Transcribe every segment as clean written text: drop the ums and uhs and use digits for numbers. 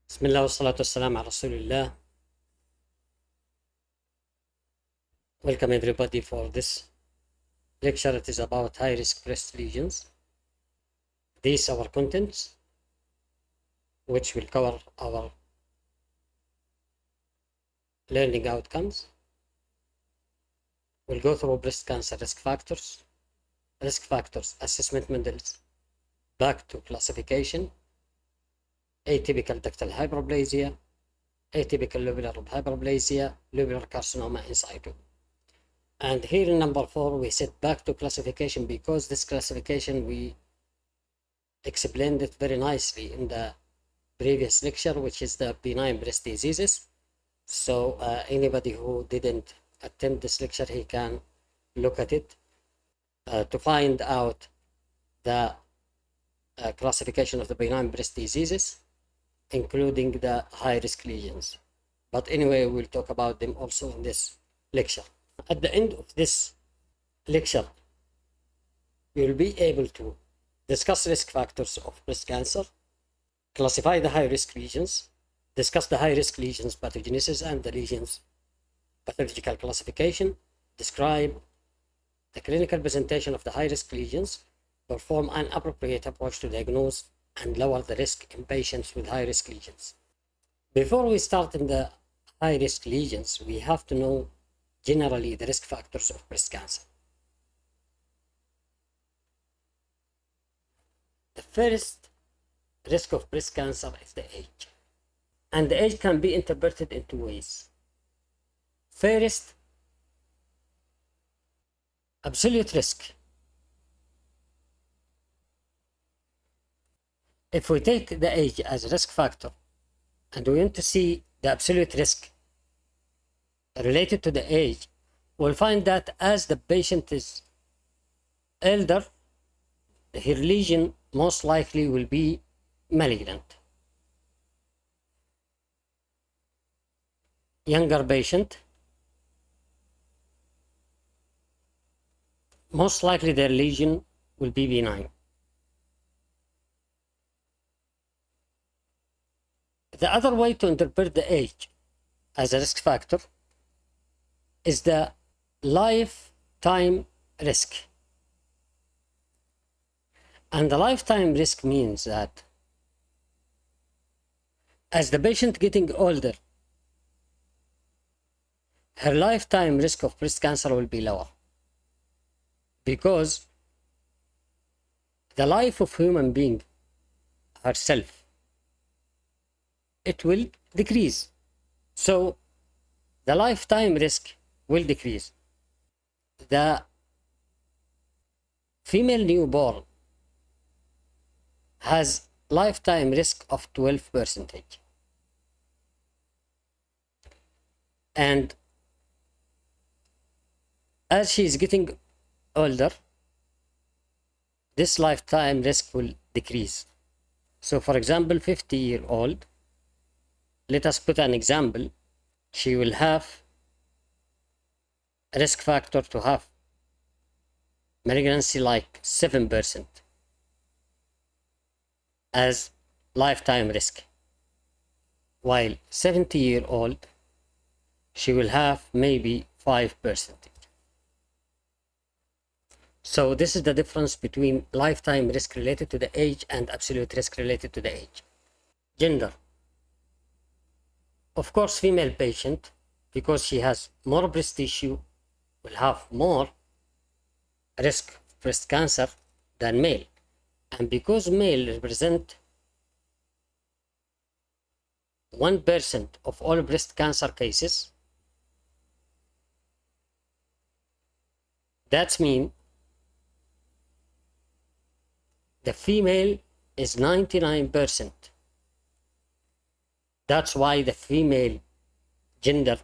بسم الله والصلاة والسلام على رسول الله. Welcome everybody for this lecture. It is about high risk breast lesions. These are our contents, which will cover our learning outcomes. We'll go through breast cancer risk factors, assessment models, back to classification, atypical ductal hyperplasia, atypical lobular hyperplasia, lobular carcinoma in situ. And here in number 4, we set back to classification because this classification we explained it very nicely in the previous lecture, which is the benign breast diseases. So anybody who didn't attend this lecture, he can look at it to find out the classification of the benign breast diseases, including the high risk lesions. But anyway, we'll talk about them also in this lecture. At the end of this lecture, you'll be able to discuss risk factors of breast cancer, classify the high risk lesions, discuss the high risk lesions pathogenesis and the lesions pathological classification, describe the clinical presentation of the high risk lesions, perform an appropriate approach to diagnose and lower the risk in patients with high risk lesions. Before we start in the high risk lesions, we have to know generally the risk factors of breast cancer. The first risk of breast cancer is the age. And the age can be interpreted in two ways. First, absolute risk. If we take the age as a risk factor and we want to see the absolute risk related to the age, we'll find that as the patient is elder, her lesion most likely will be malignant. Younger patient, most likely their lesion will be benign. The other way to interpret the age as a risk factor is the lifetime risk. And the lifetime risk means that as the patient getting older, her lifetime risk of breast cancer will be lower, because the life of human being herself, it will decrease. So the lifetime risk will decrease. The female newborn has lifetime risk of 12%. And as she is getting older, this lifetime risk will decrease. So for example, 50-year-old, let us put an example, she will have a risk factor to have malignancy like 7% as lifetime risk, while 70-year-old, she will have maybe 5%. So this is the difference between lifetime risk related to the age and absolute risk related to the age. Gender. Of course, female patient, because she has more breast tissue, will have more risk of breast cancer than male. And because male represent 1% of all breast cancer cases, that means the female is 99%. That's why the female gender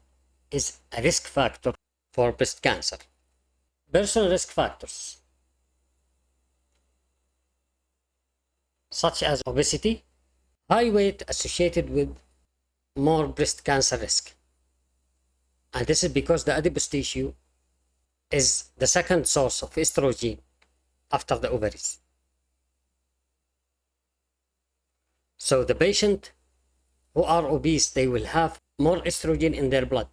is a risk factor for breast cancer. Personal risk factors such as obesity, high weight associated with more breast cancer risk. And this is because the adipose tissue is the second source of estrogen after the ovaries. So the patient who are obese, they will have more estrogen in their blood,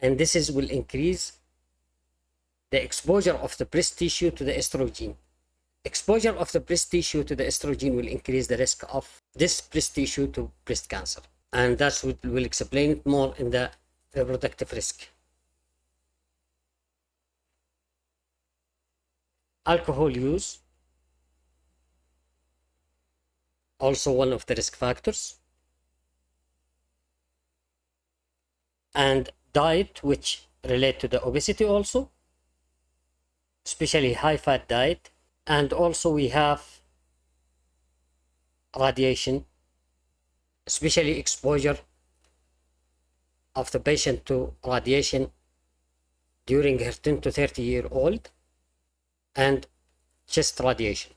and will increase the exposure of the breast tissue to the estrogen. Exposure of the breast tissue to the estrogen will increase the risk of this breast tissue to breast cancer, and that's what we'll explain it more in the reproductive risk. Alcohol use, also one of the risk factors, and diet, which relate to the obesity also, especially high fat diet. And also we have radiation, especially exposure of the patient to radiation during her 10 to 30-year-old, and chest radiation,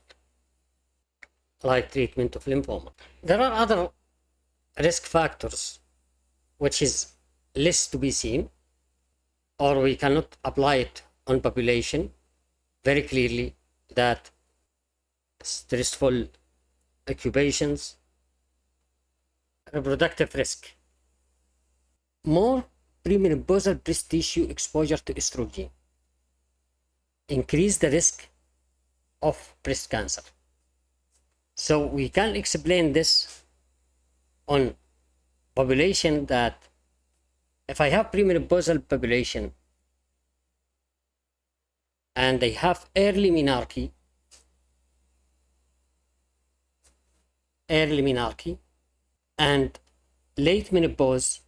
like treatment of lymphoma. There are other risk factors which is less to be seen, or we cannot apply it on population very clearly, that stressful occupations, reproductive risk. More premenopausal breast tissue exposure to estrogen increase the risk of breast cancer. So we can explain this on population, that if I have premenopausal population and they have early menarche and late menopause,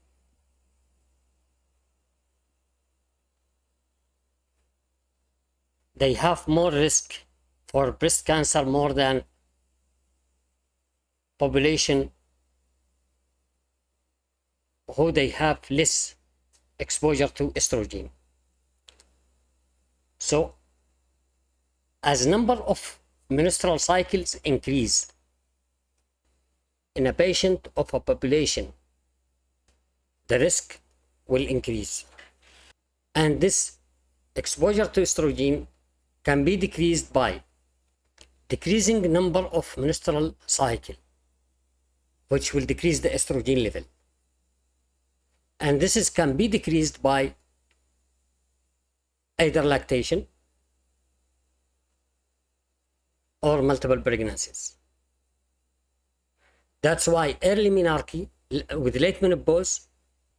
they have more risk for breast cancer more than population who they have less exposure to estrogen. So as number of menstrual cycles increase in a patient of a population, the risk will increase, and this exposure to estrogen can be decreased by decreasing the number of menstrual cycle, which will decrease the estrogen level, and can be decreased by either lactation or multiple pregnancies. That's why early menarche with late menopause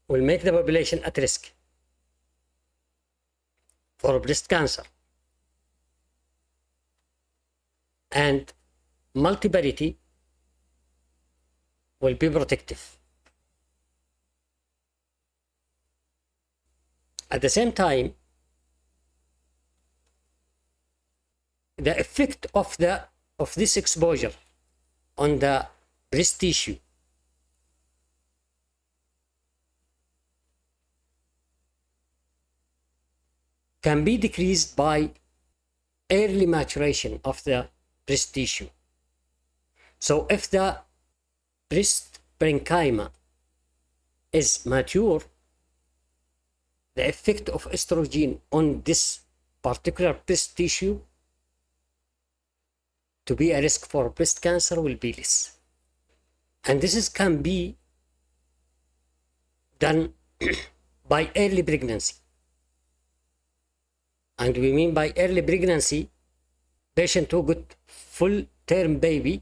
will make the population at risk for breast cancer, and multiparity will be protective. At the same time, the effect of this exposure on the breast tissue can be decreased by early maturation of the breast tissue. So if the breast parenchyma is mature, the effect of estrogen on this particular breast tissue to be a risk for breast cancer will be less. And can be done by early pregnancy. And we mean by early pregnancy, patient who got full-term baby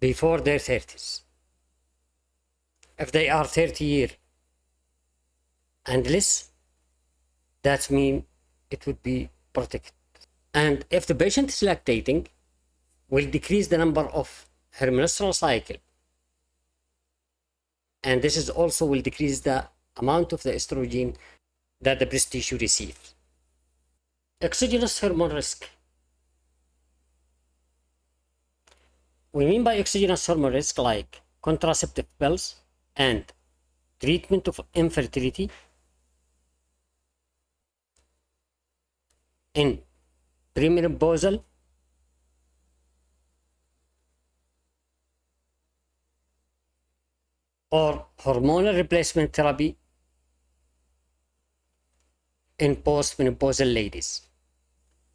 before their 30s. If they are 30 years and less, that means it would be protected. And if the patient is lactating, will decrease the number of her menstrual cycle, and also will decrease the amount of the estrogen that the breast tissue receives. Exogenous hormone risk. We mean by exogenous hormone risk like contraceptive pills and treatment of infertility in premenopausal or hormonal replacement therapy in postmenopausal ladies.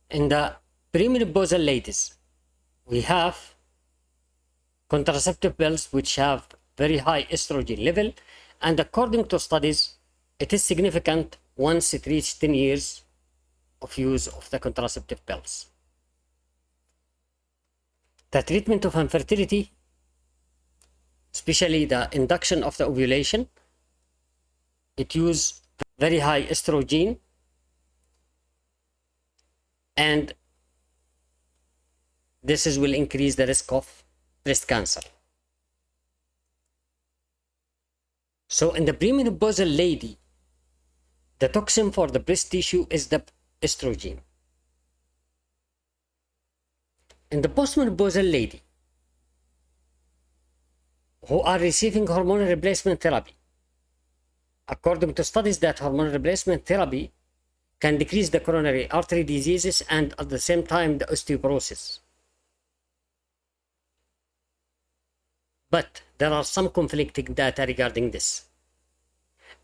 In the premenopausal ladies, we have contraceptive pills which have very high estrogen level, and according to studies, it is significant once it reaches 10 years of use of the contraceptive pills. The treatment of infertility, especially the induction of the ovulation, it uses very high estrogen, and will increase the risk of breast cancer. So in the premenopausal lady, the toxin for the breast tissue is the estrogen. In the postmenopausal lady who are receiving hormonal replacement therapy, according to studies that hormonal replacement therapy can decrease the coronary artery diseases and at the same time the osteoporosis. But there are some conflicting data regarding this.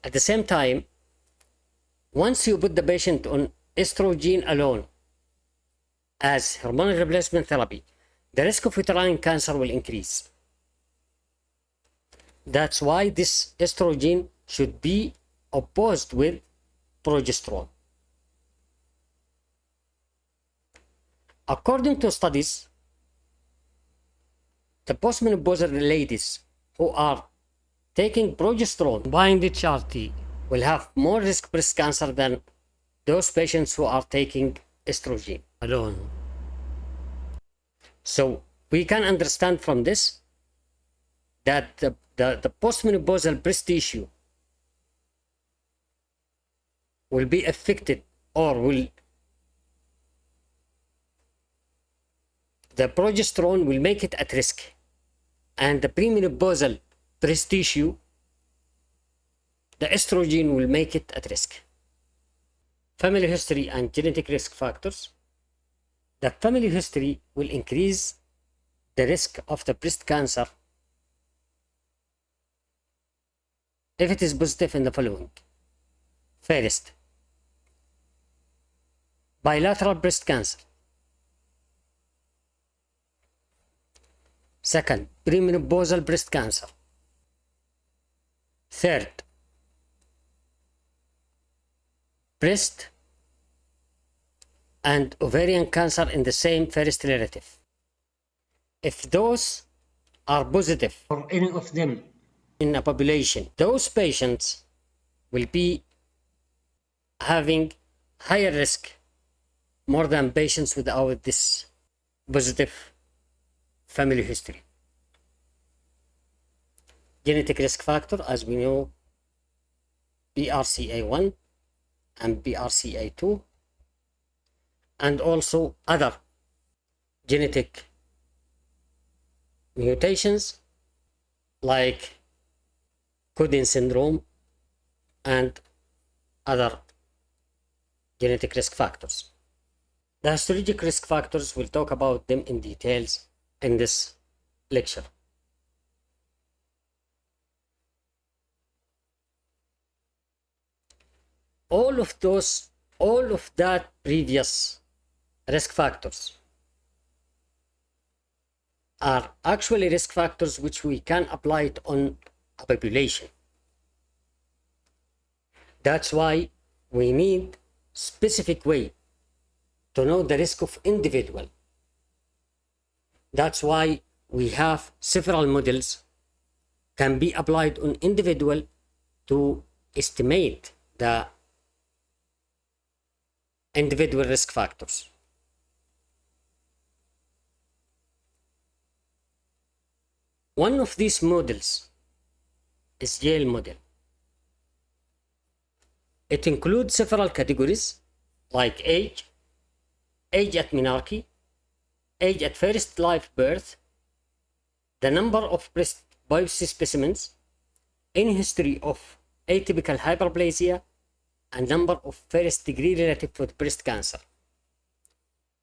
At the same time, once you put the patient on estrogen alone as hormonal replacement therapy, the risk of uterine cancer will increase. That's why this estrogen should be opposed with progesterone. According to studies, the postmenopausal ladies who are taking progesterone combined with HRT will have more risk breast cancer than those patients who are taking estrogen alone. So we can understand from this that the postmenopausal breast tissue will be affected, or the progesterone will make it at risk, and the premenopausal breast tissue, the estrogen will make it at risk. Family history and genetic risk factors. The family history will increase the risk of the breast cancer if it is positive in the following. First, bilateral breast cancer. Second, premenopausal breast cancer. Third, breast and ovarian cancer in the same first relative. If those are positive, or any of them in a population, those patients will be having higher risk more than patients without this positive family history. Genetic risk factor, as we know, BRCA1 and BRCA2, and also other genetic mutations like Codin syndrome and other genetic risk factors. The histologic risk factors, we'll talk about them in details in this lecture. All of that previous risk factors are actually risk factors which we can apply it on a population. That's why we need specific way to know the risk of individual. That's why we have several models can be applied on individual to estimate the individual risk factors. One of these models is Yale model. It includes several categories like age at menarche, age at first live birth, the number of breast biopsy specimens, any history of atypical hyperplasia, and number of first degree relative with breast cancer.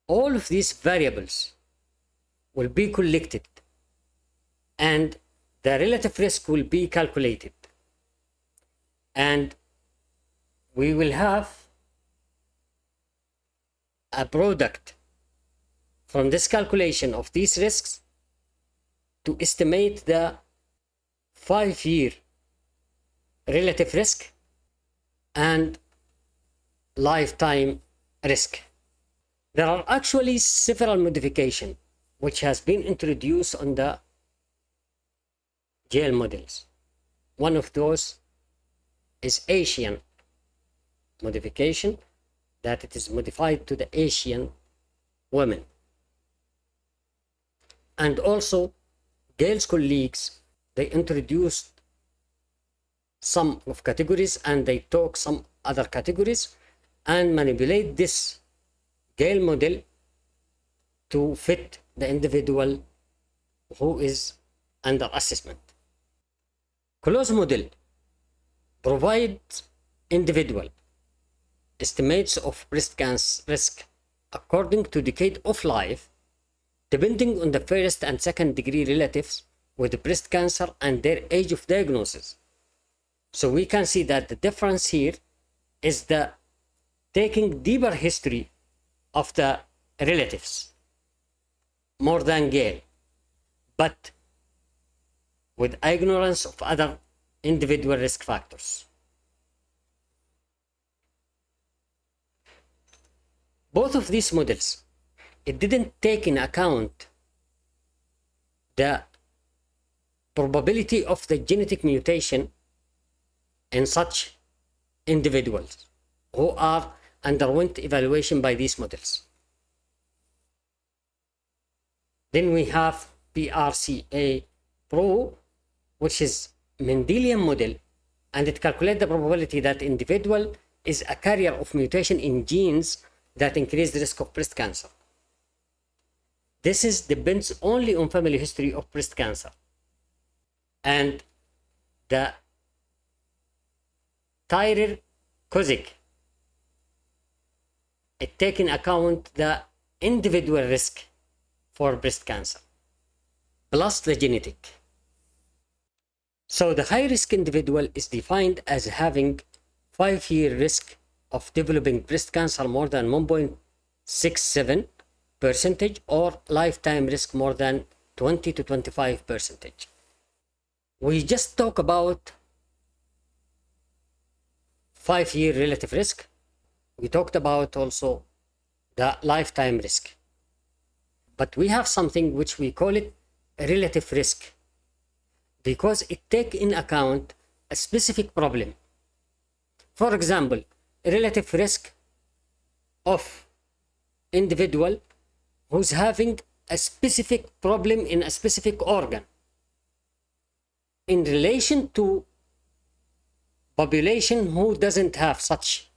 All of these variables will be collected and the relative risk will be calculated, and we will have a product from this calculation of these risks to estimate the 5-year relative risk and lifetime risk. There are actually several modifications which has been introduced on the jail models. One of those is Asian modification, that it is modified to the Asian women. And also Gale's colleagues, they introduced some of categories and they took some other categories and manipulate this Gale model to fit the individual who is under assessment. Closed model provides individual estimates of breast cancer risk according to decade of life, depending on the first and second degree relatives with breast cancer and their age of diagnosis. So we can see that the difference here is the taking deeper history of the relatives more than Gale, but with ignorance of other individual risk factors. Both of these models, it didn't take in account the probability of the genetic mutation in such individuals who are underwent evaluation by these models. Then we have PRCA Pro, which is Mendelian model, and it calculates the probability that individual is a carrier of mutation in genes that increase the risk of breast cancer. This is depends only on family history of breast cancer. And the Tyrer-Cuzick, it takes in account the individual risk for breast cancer, plus the genetic. So the high-risk individual is defined as having 5-year risk of developing breast cancer more than 1.67% or lifetime risk more than 20 to 25%. We just talk about 5-year relative risk. We talked about also the lifetime risk. But we have something which we call it relative risk, because it takes in account a specific problem. For example, relative risk of individual who's having a specific problem in a specific organ in relation to population who doesn't have such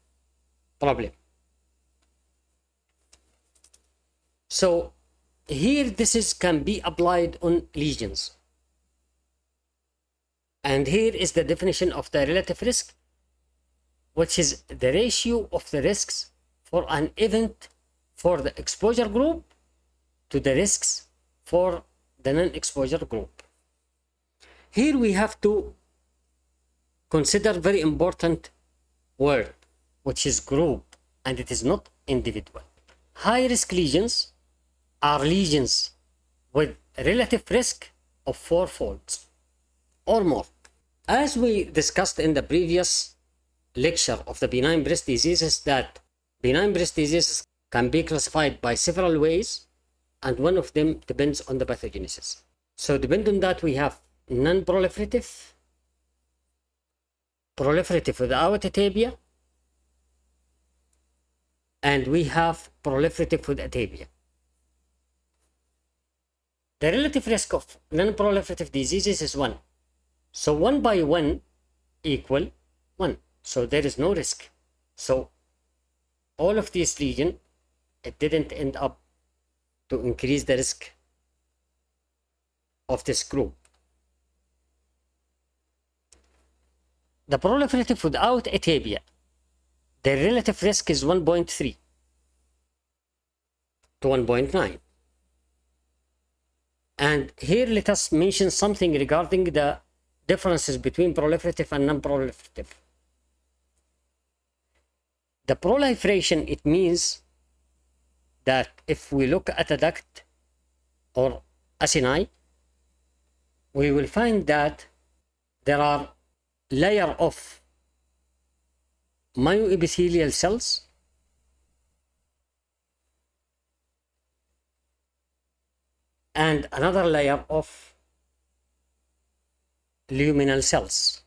problem. So here this can be applied on lesions. And here is the definition of the relative risk, which is the ratio of the risks for an event for the exposure group to the risks for the non-exposure group. Here we have to consider very important word, which is group, and it is not individual. High-risk lesions are lesions with relative risk of 4-fold or more. As we discussed in the previous lecture of the benign breast diseases, that benign breast diseases can be classified by several ways, and one of them depends on the pathogenesis. So depending on that, we have non-proliferative, proliferative without atypia, and we have proliferative with atypia. The relative risk of non-proliferative diseases is 1. So 1 by 1 equal 1. So there is no risk. So all of these lesions, it didn't end up to increase the risk of this group. The proliferative without atypia, the relative risk is 1.3 to 1.9. And here let us mention something regarding the differences between proliferative and non-proliferative. The proliferation, it means that if we look at a duct or acini, we will find that there are layer of myoepithelial cells and another layer of luminal cells,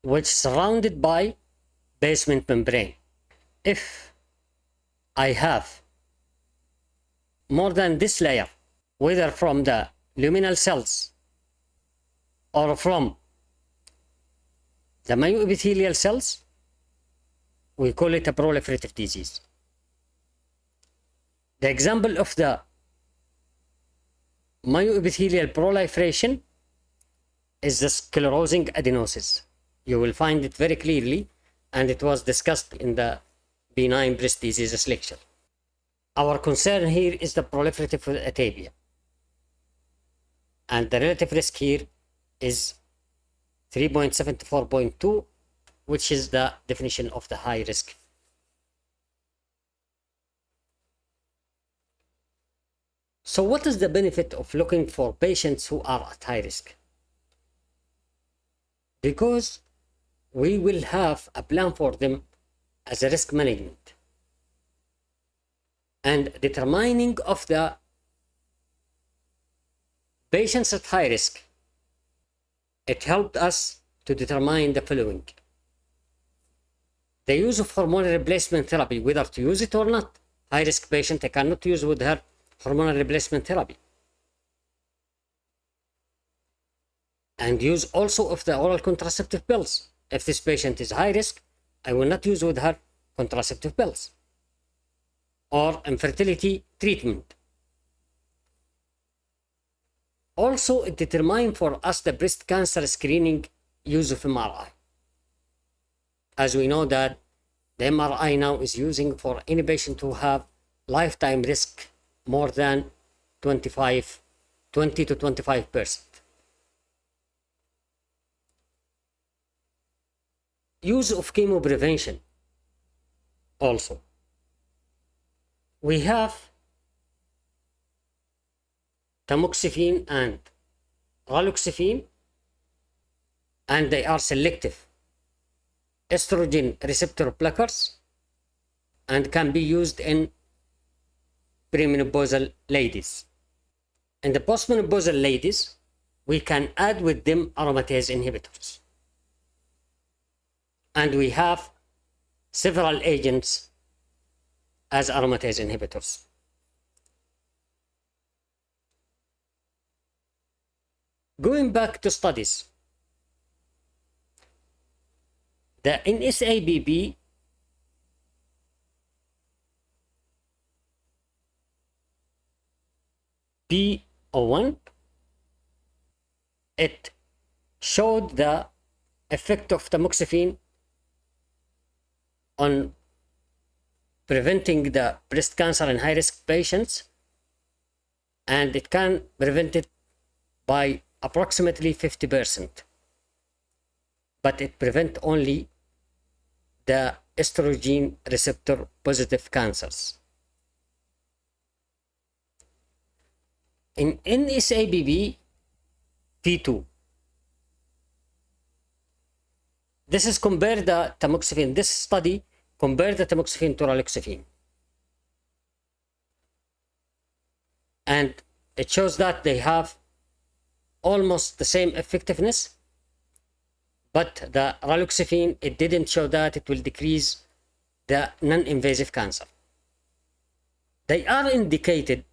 which is surrounded by basement membrane. If I have more than this layer, whether from the luminal cells or from the myoepithelial cells, we call it a proliferative disease. The example of the myoepithelial proliferation is the sclerosing adenosis. You will find it very clearly, and it was discussed in the benign breast diseases lecture. Our concern here is the proliferative atavia, and the relative risk here is 3.7 to 4.2, which is the definition of the high risk. So what is the benefit of looking for patients who are at high risk? Because we will have a plan for them as a risk management. And determining of the patients at high risk, it helped us to determine the following. The use of hormone replacement therapy, whether to use it or not. High risk patient, I cannot use with her hormonal replacement therapy. And use also of the oral contraceptive pills. If this patient is high risk, I will not use with her contraceptive pills. Or infertility treatment. Also, it determined for us the breast cancer screening use of MRI. As we know that the MRI now is using for any patient who have lifetime risk more than 20 to 25%. Use of chemo prevention also. We have tamoxifen and raloxifene, and they are selective estrogen receptor blockers and can be used in premenopausal ladies. In the postmenopausal ladies, we can add with them aromatase inhibitors. And we have several agents as aromatase inhibitors. Going back to studies, the NSABP P01, it showed the effect of tamoxifen on preventing the breast cancer in high-risk patients, and it can prevent it by approximately 50%. But it prevents only the estrogen receptor positive cancers. In NSABP P2, this is compared the tamoxifen. This study compared the tamoxifen to raloxifene. And it shows that they have almost the same effectiveness, but the raloxifene, it didn't show that it will decrease the non-invasive cancer. They are indicated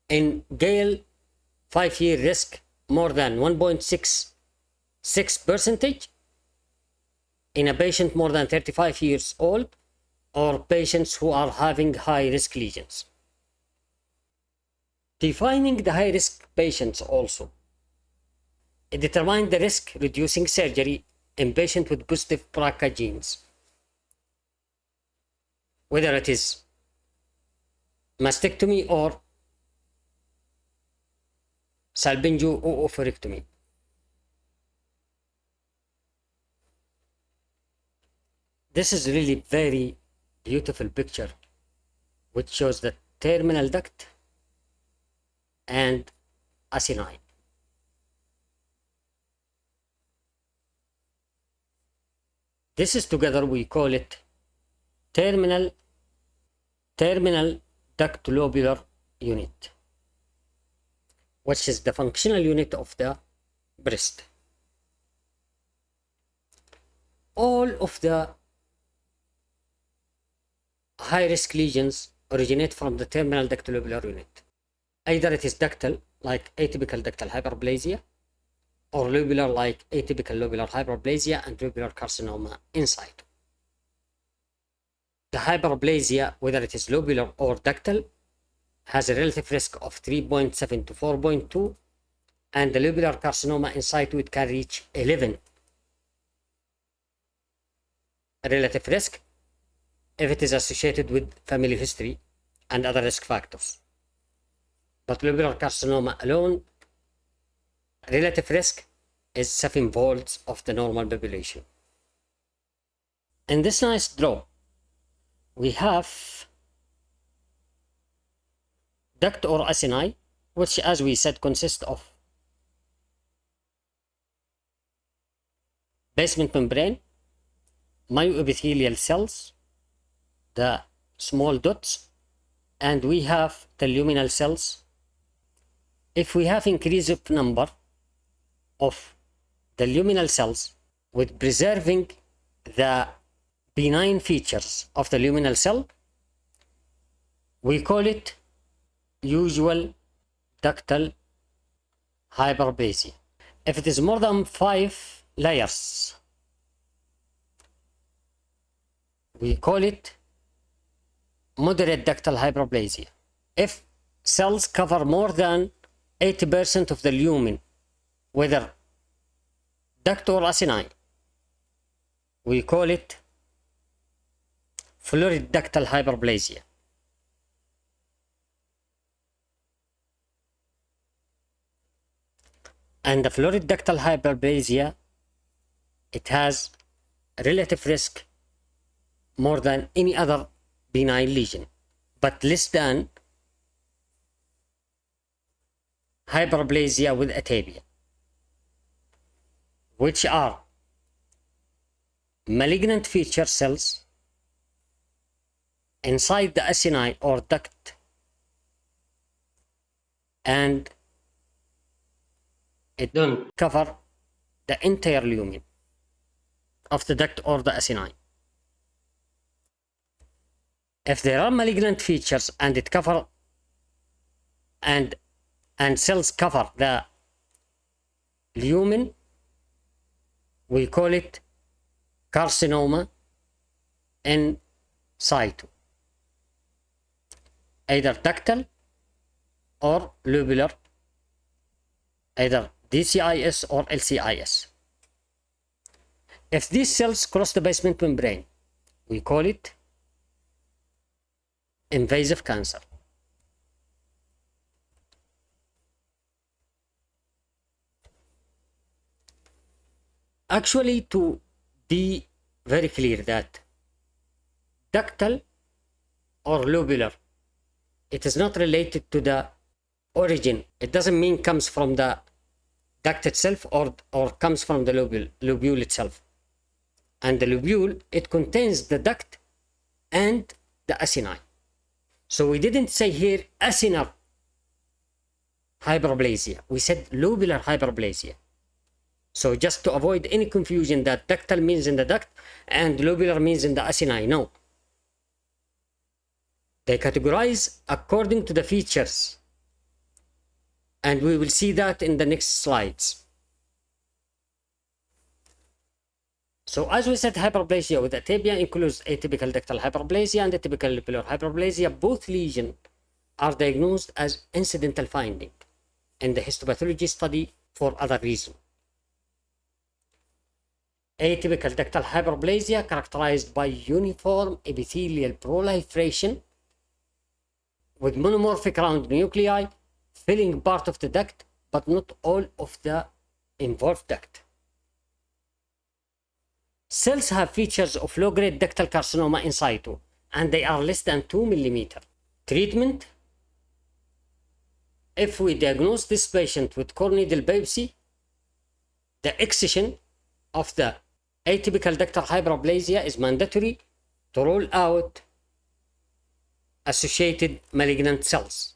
in Gale 5-year risk more than 1.66% in a patient more than 35 years old or patients who are having high risk lesions. Defining the high risk patients also, it determined the risk reducing surgery in patients with positive BRCA genes, whether it is mastectomy or salpingo-oophorectomy. This is really very beautiful picture which shows the terminal duct and acini. This is together we call it terminal ductlobular unit, which is the functional unit of the breast. All of the high-risk lesions originate from the terminal ductlobular unit. Either it is ductal, like atypical ductal hyperplasia, or lobular, like atypical lobular hyperplasia and lobular carcinoma inside. The hyperplasia, whether it is lobular or ductal, has a relative risk of 3.7 to 4.2, and the lobular carcinoma in situ, it can reach 11 relative risk if it is associated with family history and other risk factors. But lobular carcinoma alone, relative risk is 7-fold of the normal population. In this nice draw, we have duct or acini, which, as we said, consists of basement membrane, myoepithelial cells, the small dots, and we have the luminal cells. If we have increase of number of the luminal cells with preserving the benign features of the luminal cell, we call it usual ductal hyperplasia. If it is more than 5 layers, we call it moderate ductal hyperplasia. If cells cover more than 80% of the lumen, whether duct or acini, we call it florid ductal hyperplasia. And the florid ductal hyperplasia, it has relative risk more than any other benign lesion, but less than hyperplasia with atabia, which are malignant feature cells inside the acini or duct, and it don't cover the entire lumen of the duct or the acini. If there are malignant features and it cover and cells cover the lumen, we call it carcinoma in situ, either ductal or lobular, either DCIS or LCIS. If these cells cross the basement membrane, we call it invasive cancer. Actually, to be very clear that ductal or lobular, it is not related to the origin. It doesn't mean comes from the duct itself or comes from the lobule itself. And the lobule, it contains the duct and the acini. So we didn't say here acinar hyperplasia. We said lobular hyperplasia. So just to avoid any confusion that ductal means in the duct and lobular means in the acini, no. They categorize according to the features, and we will see that in the next slides. So as we said, hyperplasia with atabia includes atypical ductal hyperplasia and atypical lobular hyperplasia. Both lesions are diagnosed as incidental finding in the histopathology study for other reasons. Atypical ductal hyperplasia characterized by uniform epithelial proliferation with monomorphic round nuclei filling part of the duct but not all of the involved duct. Cells have features of low-grade ductal carcinoma in situ, and they are less than 2 mm. Treatment: if we diagnose this patient with core needle biopsy, the excision of the atypical ductal hyperplasia is mandatory to rule out associated malignant cells.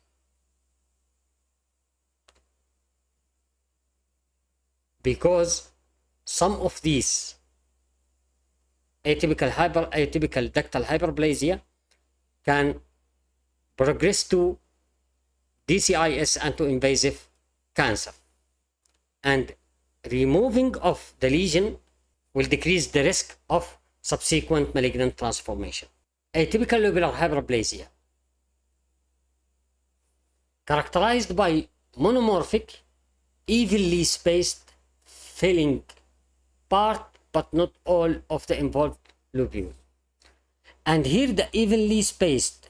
Because some of these atypical ductal hyperplasia can progress to DCIS and to invasive cancer. And removing of the lesion will decrease the risk of subsequent malignant transformation. Atypical lobular hyperplasia, characterized by monomorphic, evenly spaced filling part but not all of the involved lobule. And here the evenly spaced,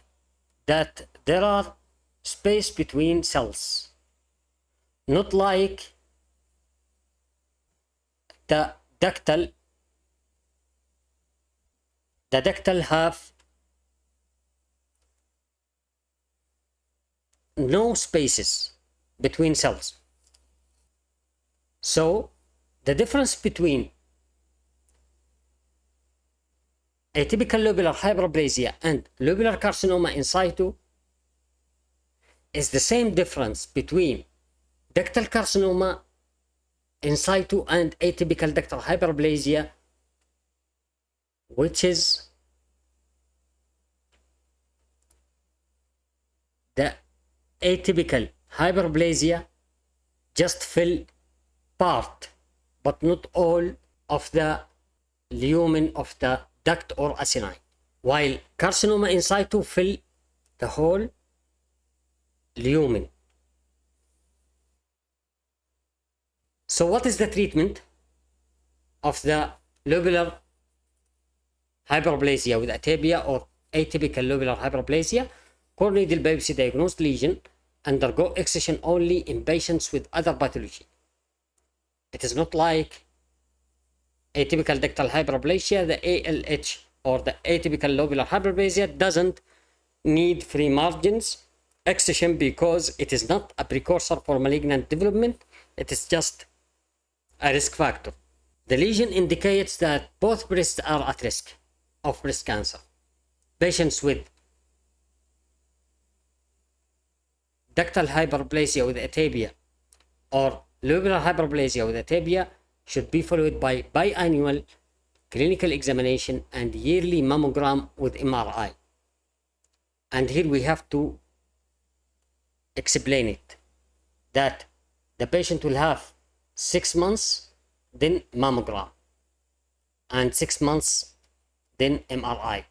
that there are space between cells, not like the ductal. The ductal have no spaces between cells. So the difference between atypical lobular hyperplasia and lobular carcinoma in situ is the same difference between ductal carcinoma in situ and atypical ductal hyperplasia, which is the atypical hyperplasia just fill part but not all of the lumen of the duct or acinine, while carcinoma in situ fill the whole lumen. So what is the treatment of the lobular hyperplasia with atypia or atypical lobular hyperplasia? Core needle biopsy diagnosed lesion, undergo excision only in patients with other pathology. It is not like atypical ductal hyperplasia, the ALH or the atypical lobular hyperplasia doesn't need free margins excision because it is not a precursor for malignant development. It is just a risk factor. The lesion indicates that both breasts are at risk of breast cancer. Patients with ductal hyperplasia with atypia or lobular hyperplasia with atypia should be followed by biannual clinical examination and yearly mammogram with MRI. And here we have to explain it, that the patient will have 6 months, then mammogram, and 6 months, then MRI,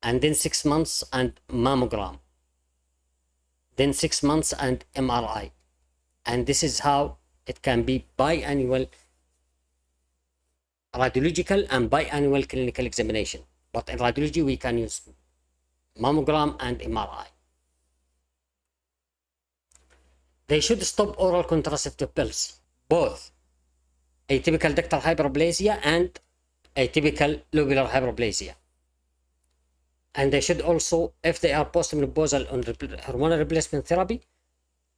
and then 6 months and mammogram, then 6 months and MRI. And this is how it can be biannual radiological and biannual clinical examination. But in radiology, we can use mammogram and MRI. They should stop oral contraceptive pills, both atypical ductal hyperplasia and atypical lobular hyperplasia. And they should also, if they are postmenopausal on hormonal replacement therapy,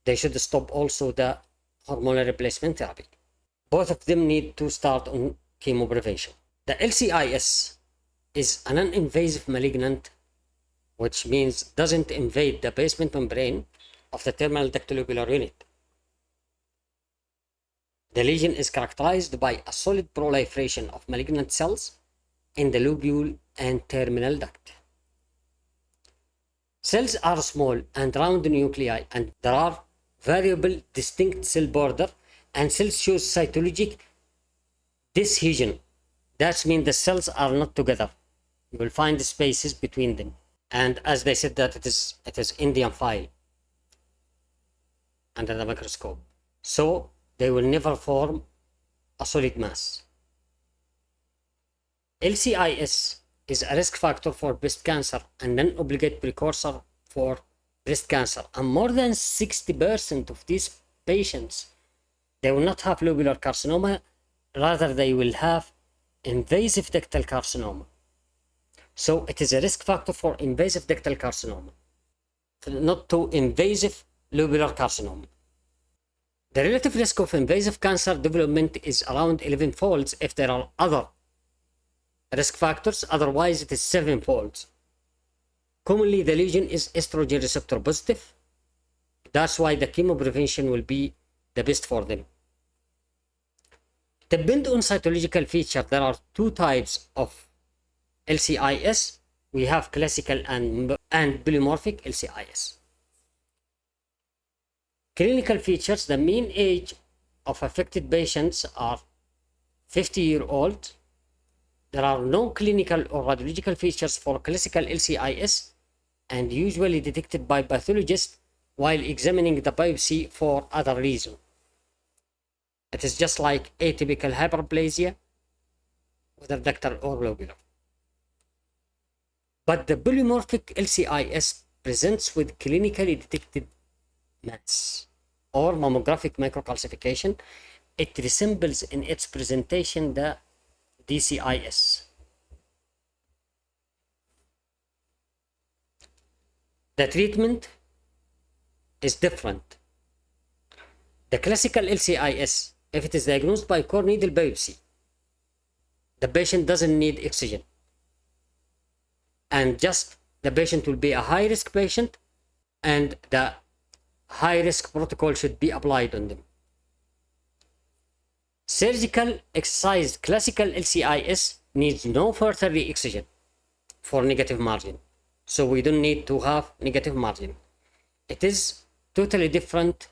they should stop also the hormonal replacement therapy. Both of them need to start on chemo prevention. The LCIS is a non-invasive malignant, which means doesn't invade the basement membrane of the terminal ductalobular unit. The lesion is characterized by a solid proliferation of malignant cells in the lobule and terminal duct. Cells are small and round nuclei, and there are variable distinct cell border, and cells shows cytologic dishesion. That means the cells are not together. You will find spaces between them. And as they said that it is Indian file under the microscope. So they will never form a solid mass. LCIS is a risk factor for breast cancer and non-obligate precursor for breast cancer. And more than 60% of these patients, they will not have lobular carcinoma, rather they will have invasive ductal carcinoma. So it is a risk factor for invasive ductal carcinoma, not to invasive lobular carcinoma. The relative risk of invasive cancer development is around 11 folds if there are other risk factors, otherwise it is 7 folds. Commonly, the lesion is estrogen receptor positive. That's why the chemo prevention will be the best for them. Depend on cytological feature. There are two types of LCIS. We have classical and polymorphic LCIS. Clinical features. The mean age of affected patients are 50-year-old. There are no clinical or radiological features for classical LCIS and usually detected by pathologists while examining the biopsy for other reasons. It is just like atypical hyperplasia, whether ductal or lobular. But the polymorphic LCIS presents with clinically detected mass or mammographic microcalcification. It resembles in its presentation the DCIS. The treatment is different. The classical LCIS, if it is diagnosed by core needle biopsy, the patient doesn't need excision. And just the patient will be a high risk patient and the high risk protocol should be applied on them. Surgical excised classical LCIS needs no further re-excision for negative margin. So we don't need to have negative margin. It is totally different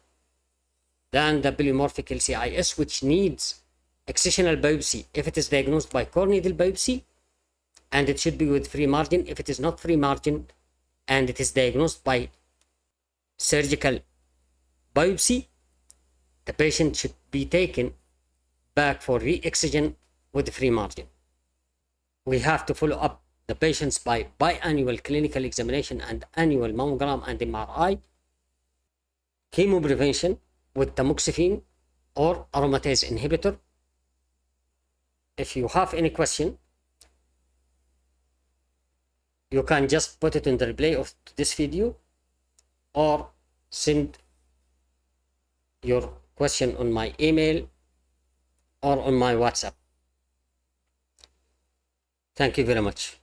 than the polymorphic LCIS, which needs excisional biopsy if it is diagnosed by core needle biopsy, and it should be with free margin if it is not free margin and it is diagnosed by surgical biopsy. The patient should be taken back for re-excision with free margin. We have to follow up the patients by biannual clinical examination and annual mammogram and MRI. Chemo prevention with tamoxifen or aromatase inhibitor. If you have any question, you can just put it in the replay of this video or send your question on my email or on my WhatsApp. Thank you very much.